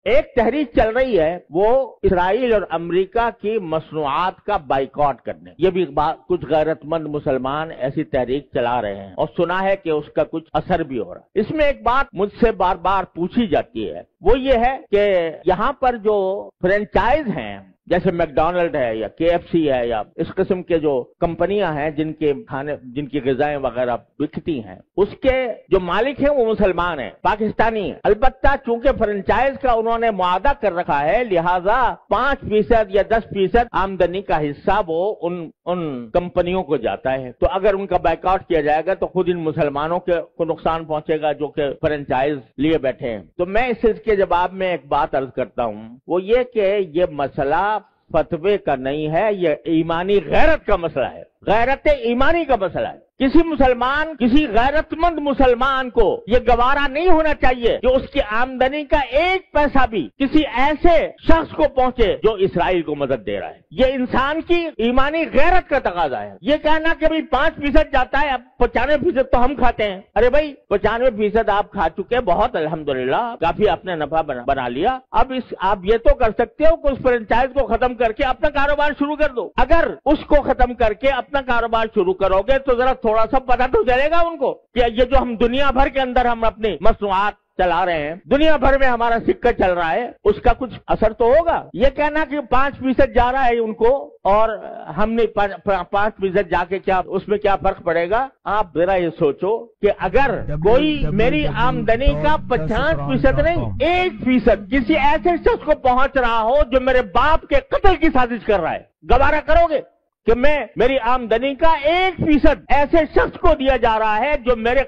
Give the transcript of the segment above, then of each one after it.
ایک تحریک چل رہی ہے وہ اسرائیل اور امریکہ کی مصنوعات کا بائیکاٹ کرنے، یہ بھی کچھ غیرت مند مسلمان ایسی تحریک چلا رہے ہیں اور سنا ہے کہ اس کا کچھ اثر بھی ہو رہا ہے۔ اس میں ایک بات مجھ سے بار بار پوچھی جاتی ہے، وہ یہ ہے کہ یہاں پر جو فرینچائز ہیں جیسے میک ڈونلڈ ہے یا KFC ہے یا اس قسم کے جو کمپنیاں ہیں جن کے کھانے جن کی غذائیں وغیرہ بکتی ہیں، اس کے جو مالک ہیں وہ مسلمان ہیں، پاکستانی ہیں۔ البتہ چونکہ فرنچائز کا انہوں نے معاہدہ کر رکھا ہے، لہذا 5% یا 10% آمدنی کا حصہ وہ ان کمپنیوں کو جاتا ہے۔ تو اگر ان کا بائیکاٹ کیا جائے گا تو خود ان مسلمانوں کو نقصان پہنچے گا جو کہ فرنچائز لیے بیٹھے ہیں۔ تو میں اس کے جواب میں ایک بات عرض کرتا ہوں، وہ یہ کہ یہ مسئلہ فتوے کا نہیں ہے، یہ ایمانی غیرت کا مسئلہ ہے، غیرت ایمانی کا مسئلہ ہے۔ کسی مسلمان، کسی غیرت مند مسلمان کو یہ گوارا نہیں ہونا چاہیے کہ اس کی آمدنی کا 1 پیسہ بھی کسی ایسے شخص کو پہنچے جو اسرائیل کو مدد دے رہا ہے۔ یہ انسان کی ایمانی غیرت کا تقاضا ہے۔ یہ کہنا کہ بھئی 5% جاتا ہے، اب 95% تو ہم کھاتے ہیں۔ ارے بھائی 95% آپ کھا چکے، بہت الحمدللہ، کافی آپ نے نفع بنا لیا۔ اب آپ یہ تو کر سکتے ہو کہ اس فرنچائز کو ختم کر کے اپنا کاروبار شروع کر دو۔ اگر اس کو ختم کر کے اپنا کاروبار شروع کرو گے تو ذرا تھوڑا سا پتہ تو چلے گا ان کو کہ یہ جو ہم دنیا بھر کے اندر ہم اپنی مصنوعات چلا رہے ہیں، دنیا بھر میں ہمارا سکہ چل رہا ہے، اس کا کچھ اثر تو ہوگا۔ یہ کہنا کہ 5% جا رہا ہے ان کو اور ہم نے 5% جا کے کیا اس میں کیا فرق پڑے گا؟ آپ ذرا یہ سوچو کہ اگر کوئی میری آمدنی کا 50% نہیں 1% کسی ایسے شخص کو پہنچ رہا ہو جو میرے باپ کے قتل کی سازش کر رہا ہے، گوارا کرو گے کہ میری آمدنی کا 1% ایسے شخص کو دیا جا رہا ہے جو میرے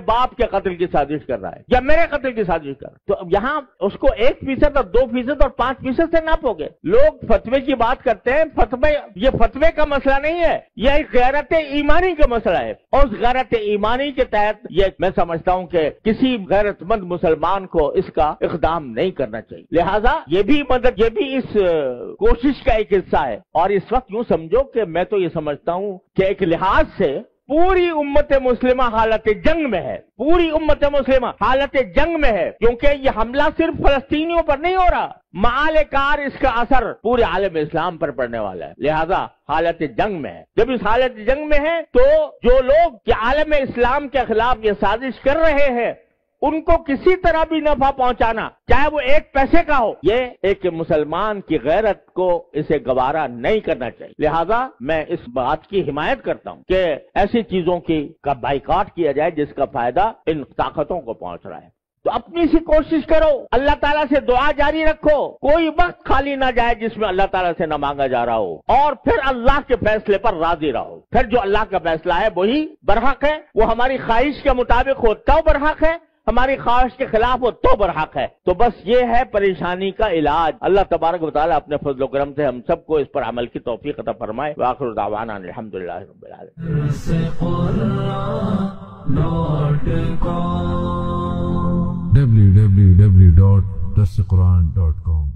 باپ کے قتل کی سازش کر رہا ہے یا میرے قتل کی سازش کر رہا ہے؟ تو اب یہاں اس کو 1% اور 2% اور 5% سے ناپو گے۔ لوگ فتوے کی بات کرتے ہیں، یہ فتوے کا مسئلہ نہیں ہے، یہ ایک غیرت ایمانی کا مسئلہ ہے، اور اس غیرت ایمانی کے تحت یہ میں سمجھتا ہوں کہ کسی غیرت مند مسلمان کو اس کا اقدام نہیں کرنا چاہیے۔ لہذا یہ بھی اس کوشش کا ایک حصہ ہے۔ اور اس وقت یوں سمجھو کہ میں تو یہ سمجھتا ہوں کہ ایک لحاظ سے پوری امت مسلمہ حالت جنگ میں ہے، پوری امت مسلمہ حالت جنگ میں ہے، کیونکہ یہ حملہ صرف فلسطینیوں پر نہیں ہو رہا، معال کار اس کا اثر پورے عالم اسلام پر پڑنے والا ہے۔ لہذا حالت جنگ میں ہے۔ جب اس حالت جنگ میں ہے تو جو لوگ عالم اسلام کے خلاف یہ سازش کر رہے ہیں ان کو کسی طرح بھی نفع پہنچانا، چاہے وہ 1 پیسے کا ہو، یہ ایک مسلمان کی غیرت کو اسے گوارا نہیں کرنا چاہیے۔ لہذا میں اس بات کی حمایت کرتا ہوں کہ ایسی چیزوں کا بائیکاٹ کیا جائے جس کا فائدہ ان طاقتوں کو پہنچ رہا ہے۔ تو اپنی سی کوشش کرو، اللہ تعالیٰ سے دعا جاری رکھو، کوئی وقت خالی نہ جائے جس میں اللہ تعالیٰ سے نہ مانگا جا رہا ہو، اور پھر اللہ کے فیصلے پر راضی رہو۔ پھر جو اللہ کا فیصلہ ہے وہی برحق ہے، وہ ہماری خواہش کے مطابق ہو تو برحق ہے، ہماری خواہش کے خلاف ہو تو برحق ہے۔ تو بس یہ ہے پریشانی کا علاج۔ اللہ تبارک و تعالیٰ اپنے فضل و کرم سے ہم سب کو اس پر عمل کی توفیق عطا فرمائے۔ وآخر دعوانا الحمدللہ رب العالمین۔ www.darsequran.com